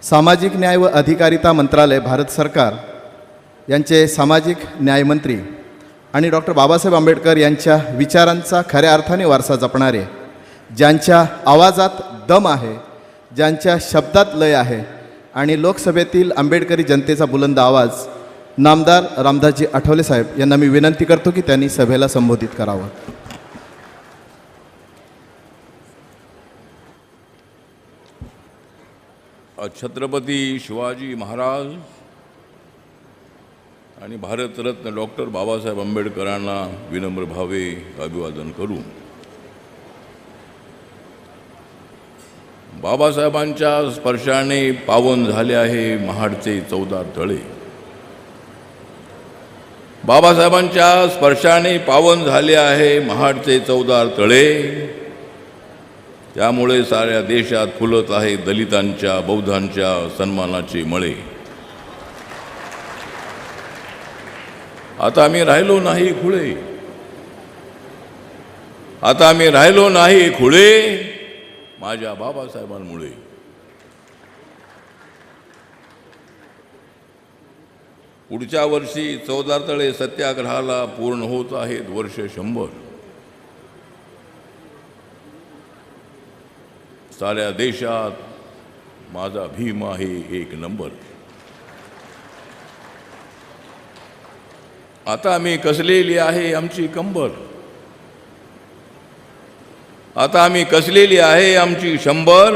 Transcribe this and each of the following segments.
सामाजिक न्याय व अधिकारिता मंत्रालय भारत सरकार यांचे सामाजिक न्यायमंत्री आणि डॉक्टर बाबासाहेब आंबेडकर यांच्या विचारांचा खऱ्या अर्थाने वारसा जपणारे, ज्यांच्या आवाजात दम आहे, ज्यांच्या शब्दात लय आहे आणि लोकसभेतील आंबेडकरी जनतेचा बुलंद आवाज, नामदार रामदासजी आठवले साहेब यांना मी विनंती करतो की त्यांनी सभेला संबोधित करावं. छत्रपती शिवाजी महाराज आणि भारतरत्न डॉक्टर बाबासाहेब आंबेडकरांना विनम्र भावे अभिवादन करू. बाबासाहेबांच्या स्पर्शाने पावन झाले आहे महाडचे 14 तळे. बाबासाहेबांच्या स्पर्शाने पावन झाले आहे महाडचे 14 तळे. त्यामुळे साऱ्या देशात फुलत आहे दलितांच्या, बौद्धांच्या सन्मानाचे मळे. आता आम्ही राहिलो नाही खुळे, आता आम्ही राहिलो नाही खुळे, माझ्या बाबासाहेबांमुळे. पुढच्या वर्षी 14 तळे सत्याग्रहाला पूर्ण होत आहेत वर्ष 100. साऱ्या देशात माझा भीम आहे 1 नंबर. आता आम्ही कसलेली आहे आमची कंबर, आता आम्ही कसलेली आहे आमची 100.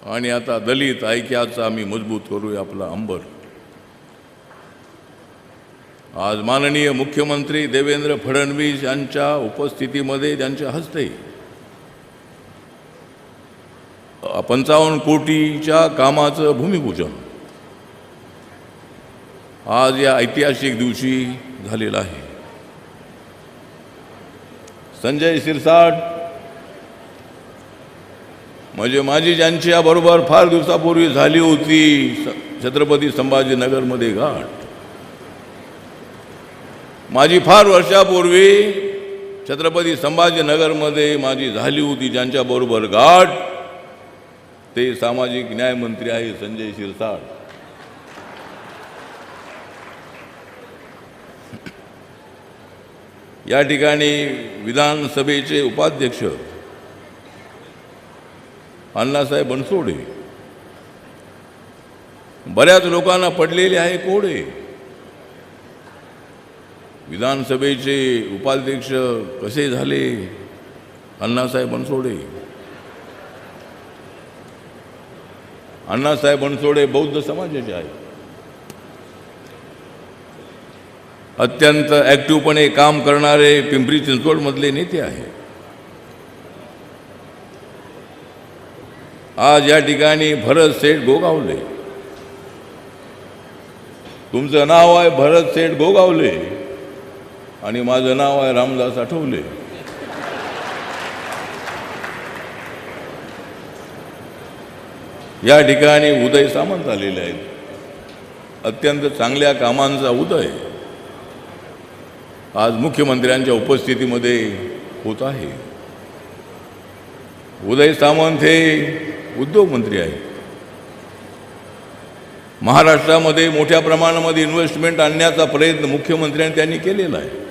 आणि आता दलित ऐक्याचा आम्ही मजबूत करूया आपला अंबर. आज माननीय मुख्यमंत्री देवेंद्र फडणवीस यांच्या उपस्थितीमध्ये त्यांच्या हस्ते 55 कोटीच्या कामाचं भूमिपूजन आज या ऐतिहासिक दिवशी झालेलं आहे. संजय शिरसाट म्हणजे माझी ज्यांच्याबरोबर फार दिवसापूर्वी झाली होती छत्रपती संभाजीनगरमध्ये गाठ, माझी फार वर्षापूर्वी छत्रपती संभाजीनगरमध्ये माझी झाली होती ज्यांच्याबरोबर गाठ, ते सामाजिक न्याय मंत्री आहे संजय शिरसाट. या ठिकाणी विधानसभेचे उपाध्यक्ष अण्णासाहेब बनसोडे, बऱ्याच लोकांना पडलेले आहे कोडे. विधानसभेचे उपाध्यक्ष कसे झाले अण्णासाहेब बनसोडे? अण्णासाहेब बनसोडे बौद्ध समाजाचे आहेत. अत्यंत ॲक्टिव्हपणे काम करणारे पिंपरी चिंचवडमधले नेते आहेत. आज या ठिकाणी भरत सेठ गोगावले, तुमचं नाव आहे भरत सेठ गोगावले आणि माझं नाव आहे रामदास आठवले. या ठिकाणी उदय सामंत आलेले आहेत. अत्यंत चांगल्या कामांचा उदय आज मुख्यमंत्र्यांच्या उपस्थितीमध्ये होत आहे. उदय सामंत हे उद्योगमंत्री आहेत. महाराष्ट्रामध्ये मोठ्या प्रमाणामध्ये इन्व्हेस्टमेंट आणण्याचा प्रयत्न मुख्यमंत्र्यांनी त्यांनी केलेला आहे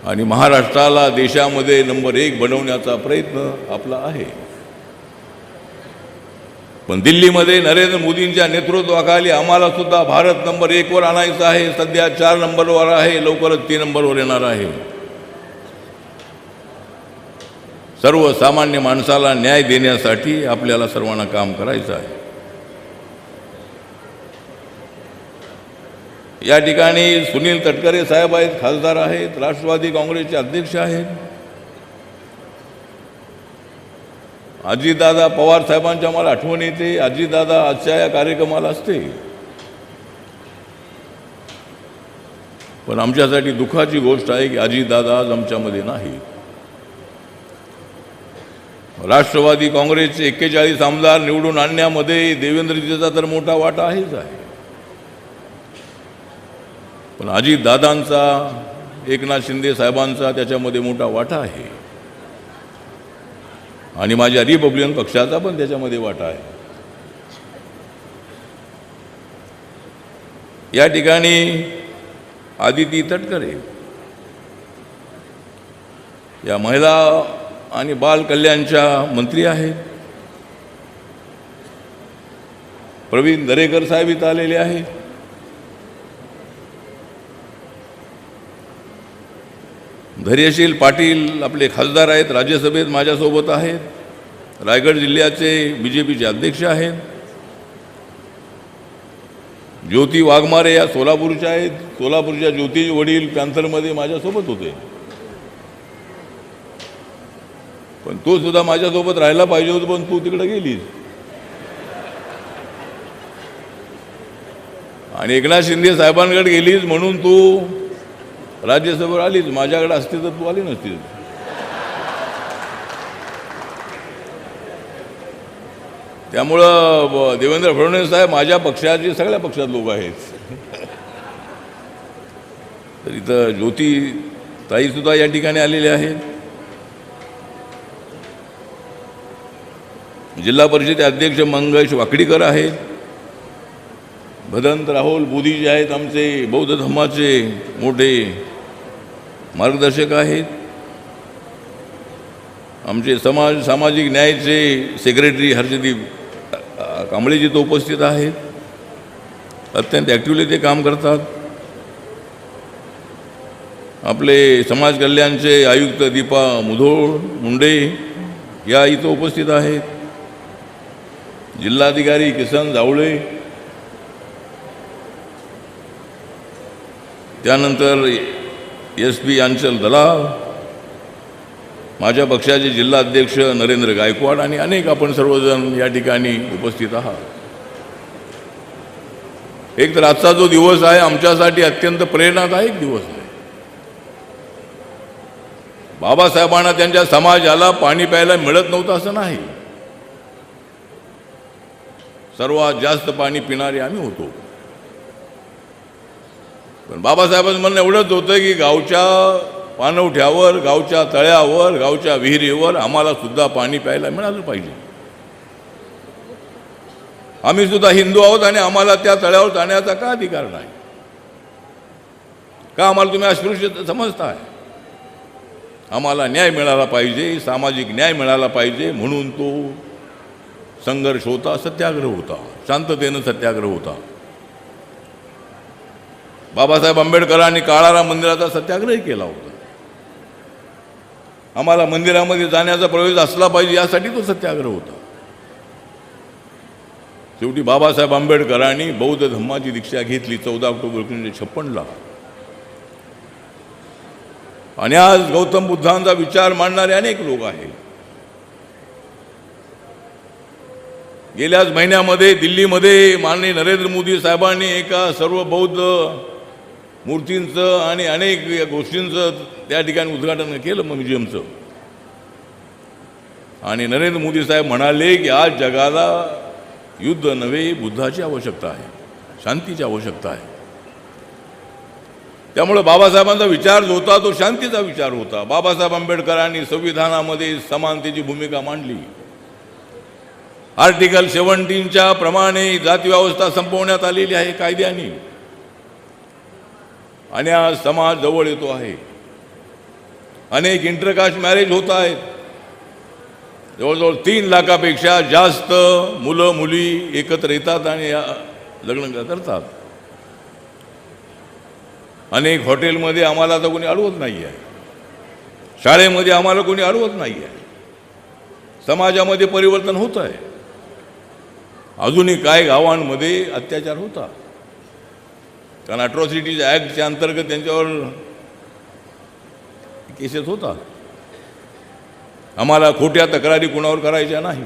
आणि महाराष्ट्राला देशामध्ये नंबर 1 बनवण्याचा प्रयत्न आपला आहे. पण दिल्लीमध्ये नरेंद्र मोदींच्या नेतृत्वाखाली आम्हाला सुद्धा भारत नंबर 1 वर आणायचा आहे. सध्या 4 नंबरवर आहे, लवकरच 3 नंबरवर येणार आहे. सर्वसामान्य माणसाला न्याय देण्यासाठी आपल्याला सर्वांना काम करायचं आहे. या ठिकाणी सुनील तटकरे साहेब आहेत, खासदार आहेत, राष्ट्रवादी काँग्रेसचे अध्यक्ष आहेत. अजितदादा पवार साहेबांच्या मला आठवण येते. अजितदादा आजच्या या कार्यक्रमाला असते, पण आमच्यासाठी दुःखाची गोष्ट आहे की अजितदादा आज आमच्यामध्ये नाही. राष्ट्रवादी काँग्रेसचे 41 आमदार निवडून आणण्यामध्ये देवेंद्रजीचा तर मोठा वाटा आहेच आहे, पण अजितदादांचा, एकनाथ शिंदे साहेबांचा त्याच्यामध्ये मोठा वाटा आहे. आणि माझ्या रिपब्लिकन पक्षाचा पण त्याच्यामध्ये वाटा आहे. या ठिकाणी आदिती तटकरे या महिला आणि बाल कल्याणच्या मंत्री आहेत. प्रवीण दरेकर साहेब इथं आलेले आहेत. धैर्यशील पाटील आपले खासदार आहेत, राज्यसभेत माझ्यासोबत आहेत. रायगड जिल्ह्याचे BJPचे अध्यक्ष आहेत. ज्योती वाघमारे या सोलापूरच्या आहेत. सोलापूरच्या ज्योतीचे वडील पॅन्थरमध्ये माझ्यासोबत होते, पण तो सुद्धा माझ्यासोबत राहायला पाहिजे होतं, पण तू तिकडे गेलीस. आणि एकनाथ शिंदे साहेबांकडे गेलीस म्हणून तू राज्यसभेवर आलीच. माझ्याकडे असते तर तू आली नसतीस. त्यामुळं देवेंद्र फडणवीस साहेब माझ्या पक्षाचे सगळ्या पक्षात लोक आहेत. तर इथं ज्योती ताईसुद्धा या ठिकाणी आलेले आहेत. जिल्हा परिषदेचे अध्यक्ष मंगेश वाकडीकर आहेत. भदंत राहुल बुधी जे आहेत आमचे बौद्ध धर्माचे मोठे मार्गदर्शक आहेत. आमचे सामाजिक न्यायाचे सेक्रेटरी हर्षदीप कांबळे जिथं उपस्थित आहेत. अत्यंत ॲक्टिव्हली ते काम करतात. आपले समाज कल्याणचे आयुक्त दीपा मुंडे या इथं उपस्थित आहेत. जिल्हाधिकारी किसन जावळे, त्यानंतर SP अंचल दलाल, माझ्या पक्षाचे जिल्हाध्यक्ष नरेंद्र गायकवाड आणि अनेक आपण सर्वजण या ठिकाणी उपस्थित आहात. एक तर आजचा जो दिवस आहे आमच्यासाठी अत्यंत प्रेरणादायक दिवस आहे. बाबासाहेबांना त्यांच्या समाजाला पाणी प्यायला मिळत नव्हतं असं नाही. सर्वात जास्त पाणी पिणारे आम्ही होतो. पण बाबासाहेबांचं म्हणणं एवढंच होतं की गावच्या पाणवठ्यावर, गावच्या तळ्यावर, गावच्या विहिरीवर आम्हाला सुद्धा पाणी प्यायला मिळालं पाहिजे. आम्ही सुद्धा हिंदू आहोत आणि आम्हाला त्या तळ्यावर जाण्याचा का अधिकार नाही? का आम्हाला तुम्ही अस्पृश्य समजताय? आम्हाला न्याय मिळाला पाहिजे, सामाजिक न्याय मिळाला पाहिजे, म्हणून तो संघर्ष होता, सत्याग्रह होता, शांततेनं सत्याग्रह होता. बाबासाहेब आंबेडकरांनी काळाराम मंदिराचा सत्याग्रह केला होता. आम्हाला मंदिरामध्ये जाण्याचा प्रवेश असला पाहिजे यासाठी तो सत्याग्रह होता. शेवटी बाबासाहेब आंबेडकरांनी बौद्ध धर्माची दीक्षा घेतली 14 ऑक्टोबर 1956ला. आणि आज गौतम बुद्धांचा विचार मांडणारे अनेक लोक आहेत. गेल्याच महिन्यामध्ये दिल्लीमध्ये माननीय नरेंद्र मोदी साहेबांनी एका सर्व बौद्ध मूर्तींचं आणि अनेक गोष्टींचं त्या ठिकाणी उद्घाटन केलं म्युझियमचं. आणि नरेंद्र मोदी साहेब म्हणाले की आज जगाला युद्ध नव्हे, बुद्धाची आवश्यकता आहे, शांतीची आवश्यकता आहे. त्यामुळे बाबासाहेबांचा विचार जो होता तो शांतीचा विचार होता. बाबासाहेब आंबेडकरांनी संविधानामध्ये समानतेची भूमिका मांडली. आर्टिकल 17च्या प्रमाणे जातीव्यवस्था संपवण्यात आलेली आहे कायद्याने. आणि आज समाज जवळ येतो आहे. अनेक इंटरकास्ट मॅरेज होत आहेत. जवळजवळ 3 लाखापेक्षा जास्त मुलं मुली एकत्र येतात आणि लग्न करतात. अनेक हॉटेलमध्ये आम्हाला तर कोणी अडवत नाही आहे. शाळेमध्ये आम्हाला कोणी अडवत नाही आहे. समाजामध्ये परिवर्तन होत आहे. अजूनही काय गावांमध्ये अत्याचार होता, कारण अट्रॉसिटीज ॲक्टच्या अंतर्गत त्यांच्यावर केसेस होतात. आम्हाला खोट्या तक्रारी कुणावर करायच्या नाही.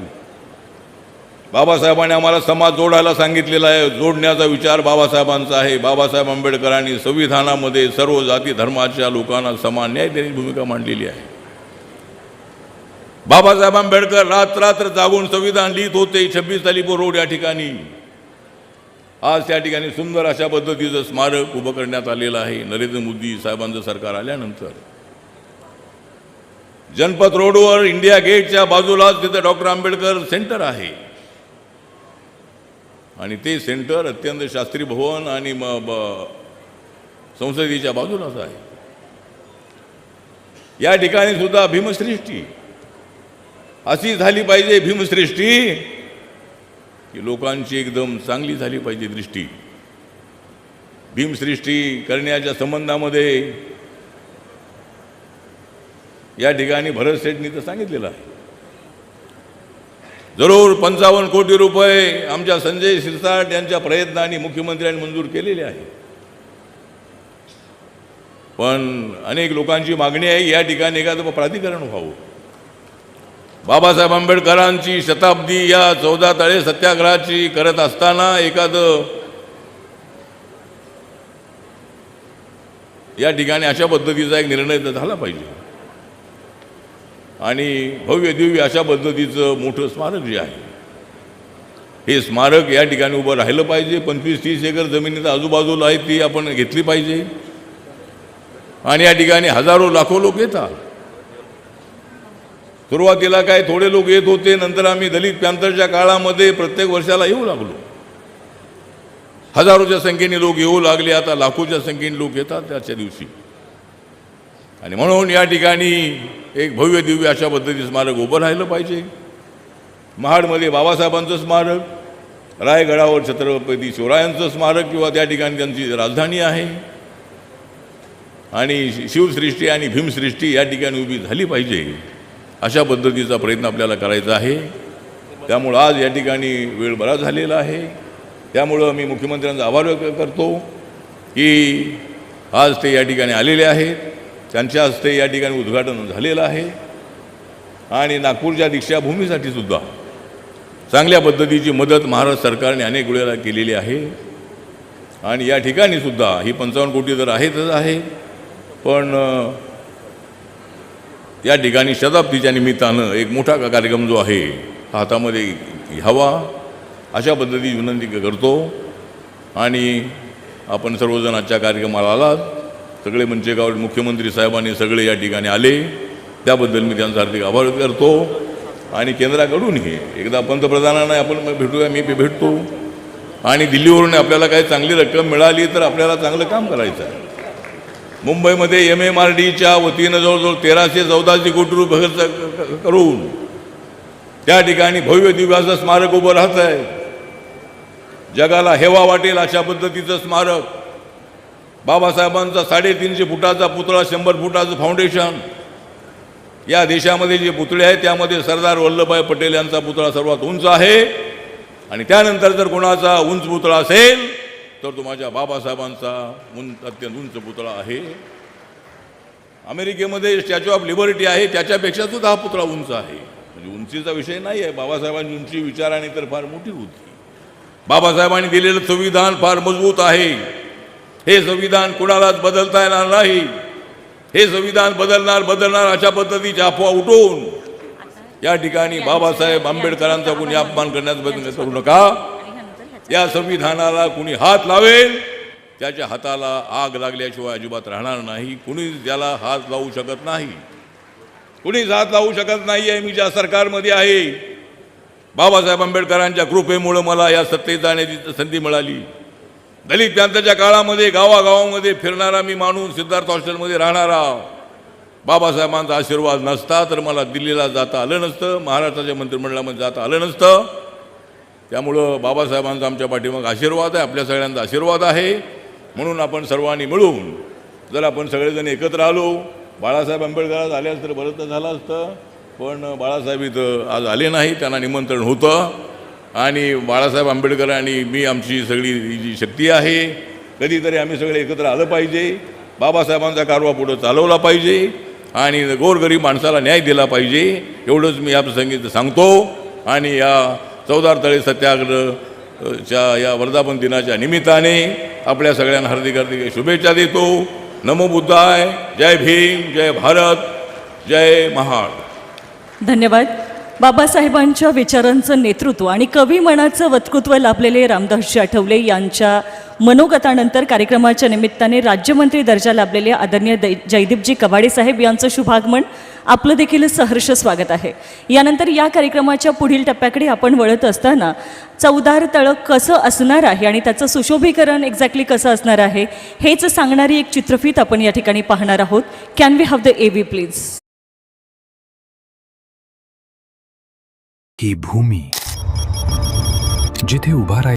बाबासाहेबांनी आम्हाला समाज जोडायला सांगितलेला आहे. जोडण्याचा विचार बाबासाहेबांचा आहे. बाबासाहेब आंबेडकरांनी संविधानामध्ये सर्व जाती धर्माच्या लोकांना समान न्याय देण्याची भूमिका मांडलेली आहे. बाबासाहेब आंबेडकर रात्र जागून संविधान लिहित होते 26 अलीपूर रोड या ठिकाणी. आज त्या ठिकाणी सुंदर अशा पद्धतीचं स्मारक उभं करण्यात आलेलं आहे नरेंद्र मोदी साहेबांचं सरकार आल्यानंतर. जनपथ रोडवर इंडिया गेटच्या बाजूलाच तिथं डॉक्टर आंबेडकर सेंटर आहे आणि ते सेंटर अत्यंत शास्त्री भवन आणि संसदेच्या बाजूलाच आहे. या ठिकाणी सुद्धा भीमसृष्टी अशी झाली पाहिजे, भीमसृष्टी की लोकांची एकदम चांगली झाली पाहिजे दृष्टी. भीमसृष्टी करण्याच्या संबंधामध्ये या ठिकाणी भरत शेठनी तर सांगितलेलं आहे. जरूर 55 कोटी रुपये आमच्या संजय शिरसाट यांच्या प्रयत्नाने मुख्यमंत्र्यांनी मंजूर केलेले आहे. पण अनेक लोकांची मागणी आहे या ठिकाणी एखादं प्राधिकरण व्हावं. बाबासाहेब आंबेडकरांची शताब्दी या 14 तळे सत्याग्रहाची करत असताना एखादं या ठिकाणी अशा पद्धतीचा एक निर्णय तर झाला पाहिजे आणि भव्य दिव्य अशा पद्धतीचं मोठं स्मारक जे आहे हे स्मारक या ठिकाणी उभं राहिलं पाहिजे. 25-30 एकर जमिनीचा आजूबाजूला आहे ती आपण घेतली पाहिजे आणि या ठिकाणी हजारो लाखो लोक येतात. सुरुवातीला काय थोडे लोक येत होते, नंतर आम्ही दलित पॅंथरच्या काळामध्ये प्रत्येक वर्षाला येऊ लागलो. हजारोच्या संख्येने लोक येऊ लागले, आता लाखोच्या संख्येने लोक येतात त्याच्या दिवशी. आणि म्हणून या ठिकाणी एक भव्य दिव्य अशा पद्धतीचं स्मारक उभं राहिलं पाहिजे. महाडमध्ये बाबासाहेबांचं स्मारक, रायगडावर छत्रपती शिवरायांचं स्मारक किंवा त्या ठिकाणी त्यांची राजधानी आहे आणि शिवसृष्टी आणि भीमसृष्टी या ठिकाणी उभी झाली पाहिजे अशा पद्धतीचा प्रयत्न आपल्याला करायचा आहे. त्यामुळं आज या ठिकाणी वेळ बराच झालेला आहे. त्यामुळं मी मुख्यमंत्र्यांचा आभार व्यक्त करतो की आज ते या ठिकाणी आलेले आहेत. त्यांच्या हस्ते या ठिकाणी उद्घाटन झालेलं आहे आणि नागपूरच्या दीक्षाभूमीसाठी सुद्धा चांगल्या पद्धतीची मदत महाराष्ट्र सरकारने अनेक वेळेला केलेली आहे आणि या ठिकाणी सुद्धा ही 55 कोटी तर आहेतच आहे, पण या ठिकाणी शताब्दीच्या निमित्तानं एक मोठा कार्यक्रम जो आहे हातामध्ये घ्यावा अशा पद्धतीची विनंती करतो. आणि आपण सर्वजण आजच्या कार्यक्रमाला आलात, सगळे मंचेगाव मुख्यमंत्री साहेबांनी सगळे या ठिकाणी आले, त्याबद्दल मी त्यांचा हार्दिक आभार व्यक्त करतो. आणि केंद्राकडूनही एकदा पंतप्रधानांना आपण भेटूया, मी भेटतो आणि दिल्लीवरून आपल्याला काही चांगली रक्कम मिळाली तर आपल्याला चांगलं काम करायचं आहे. मुंबईमध्ये MMRDच्या वतीनं जवळजवळ 1314 कोटी रुपये खर्च करून त्या ठिकाणी भव्य दिव्य असं स्मारक उभं राहत आहे. जगाला हेवा वाटेल अशा पद्धतीचं स्मारक, बाबासाहेबांचा 350 फुटाचा पुतळा, 100 फुटाचं फाउंडेशन. या देशामध्ये जे पुतळे आहेत त्यामध्ये सरदार वल्लभभाई पटेल यांचा पुतळा सर्वात उंच आहे आणि त्यानंतर जर कोणाचा उंच पुतळा असेल तर तो माझ्या बाबासाहेबांचा अत्यंत उंच पुतळा आहे. अमेरिकेमध्ये स्टॅच्यू ऑफ लिबर्टी आहे, त्याच्यापेक्षा सुद्धा हा पुतळा उंच आहे. म्हणजे उंचीचा विषय नाही आहे, बाबासाहेबांची उंची विचाराने तर फार मोठी होती. बाबासाहेबांनी दिलेलं संविधान फार मजबूत आहे. हे संविधान कुणालाच बदलता येणार नाही. हे संविधान बदलणार अशा पद्धतीची अफवा उठून या ठिकाणी बाबासाहेब आंबेडकरांचा कोणी अपमान करण्याचा प्रयत्न करू नका. या संविधानाला कुणी हात लावेल त्याच्या हाताला आग लागल्याशिवाय अजिबात राहणार नाही. कुणी त्याला हात लावू शकत नाही, कुणीच हात लावू शकत नाही आहे. मी ज्या सरकारमध्ये आहे, बाबासाहेब आंबेडकरांच्या कृपेमुळं मला या सत्तेत जाण्याची संधी मिळाली. दलित पॅंथरच्या काळामध्ये गावागावामध्ये फिरणारा मी माणूस, सिद्धार्थ हॉस्टेलमध्ये राहणारा, बाबासाहेबांचा आशीर्वाद नसता तर मला दिल्लीला जाता आलं नसतं, महाराष्ट्राच्या मंत्रिमंडळामध्ये जाता आलं नसतं. त्यामुळं बाबासाहेबांचा आमच्या पाठीमाग आशीर्वाद आहे, आपल्या सगळ्यांचा आशीर्वाद आहे. म्हणून आपण सर्वांनी मिळून जर आपण सगळेजण एकत्र आलो, बाळासाहेब आंबेडकर आज आल्यास तर बरं तर झालं असतं, पण बाळासाहेब इथं आज आले नाही, त्यांना निमंत्रण होतं. आणि बाळासाहेब आंबेडकर आणि मी, आमची सगळी जी शक्ती आहे, कधीतरी आम्ही सगळे एकत्र आलं पाहिजे, बाबासाहेबांचा कारभार पुढं चालवला पाहिजे आणि गोरगरीब माणसाला न्याय दिला पाहिजे. एवढंच मी या प्रसंगी सांगतो. आणि या 14 तळे सत्याग्रहच्या या वर्धापन दिनाच्या निमित्ताने आपल्या सगळ्यांना हार्दिक हार्दिक शुभेच्छा देतो. नमो बुद्धाय. जय भीम, जय भारत, जय महाड. धन्यवाद. बाबासाहेबांच्या विचारांचं नेतृत्व आणि कवी मनाचं वक्तृत्व लाभलेले रामदासजी आठवले यांच्या मनोगतानंतर कार्यक्रमाच्या निमित्ताने राज्यमंत्री दर्जा लाभलेले आदरणीय जयदीपजी कबाडे साहेब यांचं शुभागमन आपलं देखील सहर्ष स्वागत आहे. यानंतर या कार्यक्रमाच्या पुढील टप्प्याकडे आपण वळत असताना चौदार तळं कसं असणार आहे आणि त्याचं सुशोभीकरण एक्झॅक्टली कसं असणार आहे हेच सांगणारी एक चित्रफीत आपण या ठिकाणी पाहणार आहोत. Can we have the AV please. ही भूमी जिथे उभा